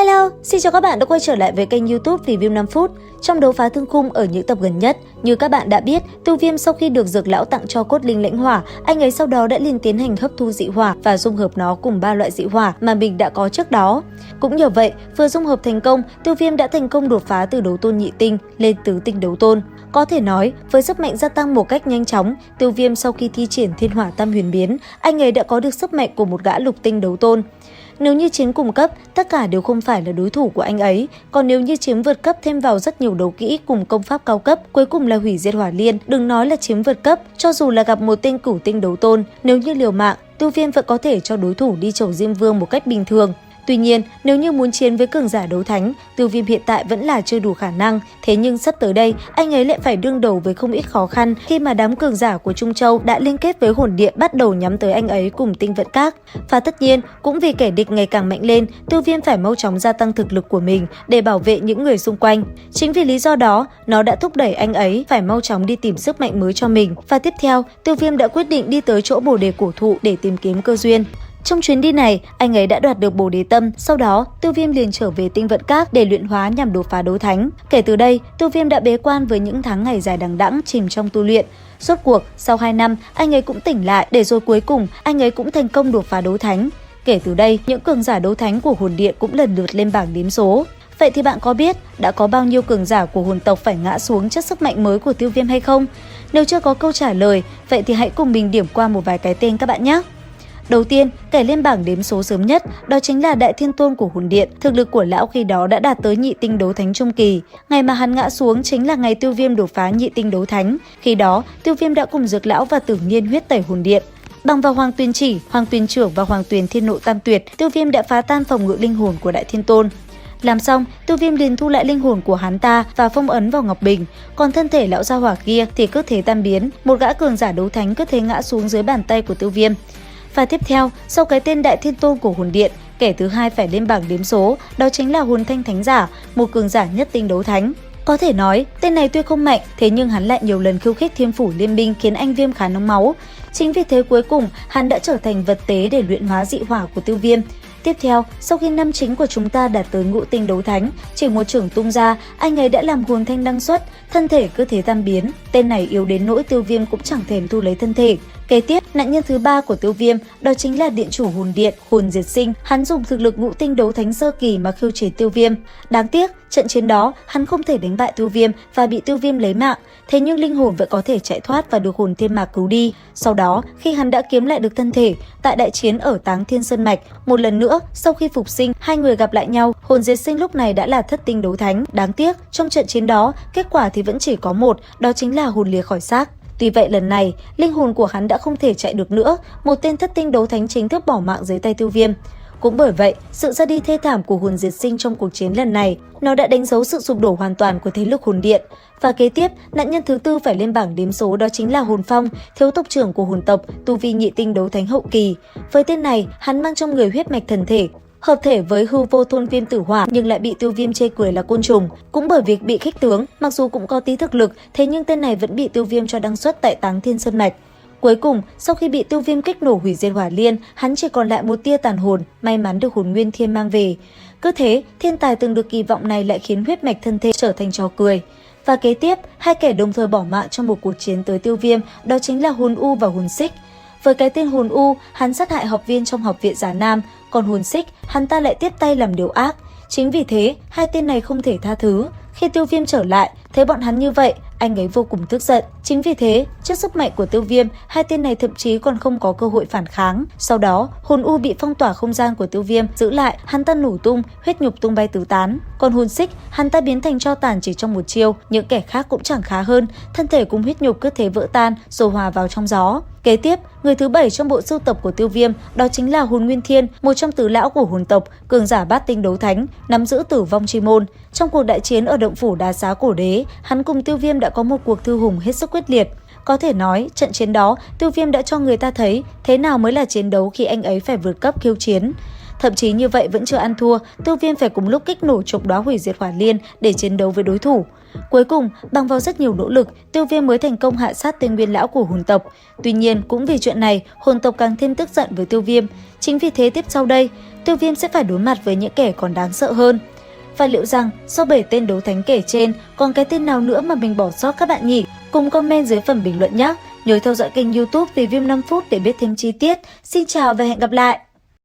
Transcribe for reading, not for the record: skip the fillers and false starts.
Hello, xin chào các bạn đã quay trở lại với kênh YouTube Review 5 phút. Trong đấu phá thương khung ở những tập gần nhất, như các bạn đã biết, Tiêu Viêm sau khi được Dược Lão tặng cho cốt linh lãnh hỏa, anh ấy sau đó đã liền tiến hành hấp thu dị hỏa và dung hợp nó cùng 3 loại dị hỏa mà mình đã có trước đó. Cũng nhờ vậy, vừa dung hợp thành công, Tiêu Viêm đã thành công đột phá từ đấu tôn nhị tinh lên tứ tinh đấu tôn. Có thể nói, với sức mạnh gia tăng một cách nhanh chóng, Tiêu Viêm sau khi thi triển Thiên Hỏa Tam Huyền Biến, anh ấy đã có được sức mạnh của một gã lục tinh đấu tôn. Nếu như chiến cùng cấp, tất cả đều không phải là đối thủ của anh ấy, còn nếu như chiếm vượt cấp thêm vào rất nhiều đấu kỹ cùng công pháp cao cấp, cuối cùng là hủy diệt hỏa liên, đừng nói là chiếm vượt cấp, cho dù là gặp một tên cửu tinh đấu tôn, nếu như liều mạng, Tiêu Viêm vẫn có thể cho đối thủ đi chầu Diêm Vương một cách bình thường. Tuy nhiên, nếu như muốn chiến với cường giả đấu thánh, Tiêu Viêm hiện tại vẫn là chưa đủ khả năng, thế nhưng sắp tới đây, anh ấy lại phải đương đầu với không ít khó khăn khi mà đám cường giả của Trung Châu đã liên kết với hồn điện bắt đầu nhắm tới anh ấy cùng tinh vận các. Và tất nhiên, cũng vì kẻ địch ngày càng mạnh lên, Tiêu Viêm phải mau chóng gia tăng thực lực của mình để bảo vệ những người xung quanh. Chính vì lý do đó, nó đã thúc đẩy anh ấy phải mau chóng đi tìm sức mạnh mới cho mình. Và tiếp theo, Tiêu Viêm đã quyết định đi tới chỗ bồ đề cổ thụ để tìm kiếm cơ duyên. Trong chuyến đi này, anh ấy đã đoạt được bồ đề tâm, sau đó Tiêu Viêm liền trở về tinh vận các để luyện hóa nhằm đột phá đấu thánh. Kể từ đây, Tiêu Viêm đã bế quan với những tháng ngày dài đằng đẵng chìm trong tu luyện. Rốt cuộc, sau 2 năm, anh ấy cũng tỉnh lại để rồi cuối cùng anh ấy cũng thành công đột phá đấu thánh. Kể từ đây, những cường giả đấu thánh của hồn điện cũng lần lượt lên bảng đếm số. Vậy thì bạn có biết đã có bao nhiêu cường giả của hồn tộc phải ngã xuống trước sức mạnh mới của Tiêu Viêm hay không? Nếu chưa có câu trả lời, vậy thì hãy cùng mình điểm qua một vài cái tên các bạn nhé. Đầu tiên, kẻ lên bảng đếm số sớm nhất, đó chính là Đại Thiên Tôn của hồn điện. Thực lực của lão khi đó đã đạt tới nhị tinh đấu thánh trung kỳ. Ngày mà hắn ngã xuống chính là ngày Tiêu Viêm đột phá nhị tinh đấu thánh. Khi đó, Tiêu Viêm đã cùng Dược Lão và Tử Nghiên huyết tẩy hồn điện. Bằng vào Hoàng Tuyền Chỉ, Hoàng Tuyền Trưởng và Hoàng Tuyền Thiên Nộ Tam Tuyệt, Tiêu Viêm đã phá tan phòng ngự linh hồn của Đại Thiên Tôn. Làm xong, Tiêu Viêm liền thu lại linh hồn của hắn ta và phong ấn vào ngọc bình. Còn thân thể lão gia hỏa kia thì cứ thế tan biến, một gã cường giả đấu thánh cứ thế ngã xuống dưới bàn tay của Tiêu Viêm. Và tiếp theo, sau cái tên Đại Thiên Tôn của hồn điện, kẻ thứ hai phải lên bảng đếm số, đó chính là Hồn Thanh Thánh Giả, một cường giả nhất tinh đấu thánh. Có thể nói, tên này tuy không mạnh, thế nhưng hắn lại nhiều lần khiêu khích Thiên Phủ Liên Minh khiến anh Viêm khá nóng máu. Chính vì thế cuối cùng, hắn đã trở thành vật tế để luyện hóa dị hỏa của Tiêu Viêm. Tiếp theo, sau khi năm chính của chúng ta đạt tới ngũ tinh đấu thánh, chỉ một chưởng tung ra, anh ấy đã làm hồn thanh đăng xuất, thân thể cứ thế tan biến. Tên này yếu đến nỗi Tiêu Viêm cũng chẳng thèm thu lấy thân thể. Kế tiếp, nạn nhân thứ ba của Tiêu Viêm, đó chính là điện chủ hồn điện, Hồn Diệt Sinh. Hắn dùng thực lực ngũ tinh đấu thánh sơ kỳ mà khiêu chiến Tiêu Viêm. Đáng tiếc, trận chiến đó, hắn không thể đánh bại Tiêu Viêm và bị Tiêu Viêm lấy mạng. Thế nhưng linh hồn vẫn có thể chạy thoát và được Hồn Thiên Mạc cứu đi. Sau đó, khi hắn đã kiếm lại được thân thể, tại đại chiến ở Táng Thiên Sơn Mạch, một lần nữa, sau khi phục sinh, hai người gặp lại nhau, Hồn Diệt Sinh lúc này đã là thất tinh đấu thánh. Đáng tiếc, trong trận chiến đó, kết quả thì vẫn chỉ có một, đó chính là hồn lìa khỏi xác. Tuy vậy lần này, linh hồn của hắn đã không thể chạy được nữa, một tên thất tinh đấu thánh chính thức bỏ mạng dưới tay Tiêu Viêm. Cũng bởi vậy, sự ra đi thê thảm của Hồn Diệt Sinh trong cuộc chiến lần này, nó đã đánh dấu sự sụp đổ hoàn toàn của thế lực hồn điện. Và kế tiếp, nạn nhân thứ tư phải lên bảng đếm số đó chính là Hồn Phong, thiếu tộc trưởng của hồn tộc, tu vi nhị tinh đấu thánh hậu kỳ. Với tên này, hắn mang trong người huyết mạch thần thể, hợp thể với hư vô thôn viêm tử hỏa nhưng lại bị Tiêu Viêm chê cười là côn trùng. Cũng bởi việc bị khích tướng, mặc dù cũng có tí thực lực, thế nhưng tên này vẫn bị Tiêu Viêm cho đăng xuất tại Táng Thiên Sơn Mạch. Cuối cùng, sau khi bị Tiêu Viêm kích nổ hủy diệt hỏa liên, hắn chỉ còn lại một tia tàn hồn, may mắn được Hồn Nguyên Thiên mang về. Cứ thế, thiên tài từng được kỳ vọng này lại khiến huyết mạch thân thể trở thành trò cười. Và kế tiếp, hai kẻ đồng thời bỏ mạng trong một cuộc chiến tới Tiêu Viêm, đó chính là Hồn U và Hồn Xích. Với cái tên Hồn U, hắn sát hại học viên trong học viện Già Nam, còn Hồn Xích, hắn ta lại tiếp tay làm điều ác. Chính vì thế, hai tên này không thể tha thứ. Khi Tiêu Viêm trở lại, thấy bọn hắn như vậy, anh ấy vô cùng tức giận. Chính vì thế, trước sức mạnh của Tiêu Viêm, hai tên này thậm chí còn không có cơ hội phản kháng. Sau đó, Hồn U bị phong tỏa không gian của Tiêu Viêm giữ lại, hắn ta nổ tung, huyết nhục tung bay tứ tán. Còn Hồn Xích, hắn ta biến thành tro tàn chỉ trong một chiêu, những kẻ khác cũng chẳng khá hơn, thân thể cùng huyết nhục cứ thế vỡ tan rồi hòa vào trong gió. Kế tiếp, người thứ 7 trong bộ sưu tập của Tiêu Viêm, đó chính là Hồn Nguyên Thiên, một trong tứ lão của hồn tộc, cường giả bát tinh đấu thánh, nắm giữ tử vong chi môn. Trong cuộc đại chiến ở động phủ Đá Xá Cổ Đế, hắn cùng Tiêu Viêm đã có một cuộc thư hùng hết sức quyết liệt. Có thể nói, trận chiến đó, Tiêu Viêm đã cho người ta thấy thế nào mới là chiến đấu khi anh ấy phải vượt cấp khiêu chiến. Thậm chí như vậy vẫn chưa ăn thua, Tiêu Viêm phải cùng lúc kích nổ chục đóa hủy diệt hỏa liên để chiến đấu với đối thủ. Cuối cùng, bằng vào rất nhiều nỗ lực, Tiêu Viêm mới thành công hạ sát tên nguyên lão của hồn tộc. Tuy nhiên, cũng vì chuyện này, hồn tộc càng thêm tức giận với Tiêu Viêm. Chính vì thế tiếp sau đây, Tiêu Viêm sẽ phải đối mặt với những kẻ còn đáng sợ hơn. Và liệu rằng, sau 7 tên đấu thánh kể trên, còn cái tên nào nữa mà mình bỏ sót các bạn nhỉ? Cùng comment dưới phần bình luận nhé! Nhớ theo dõi kênh YouTube Review 5 phút để biết thêm chi tiết. Xin chào và hẹn gặp lại!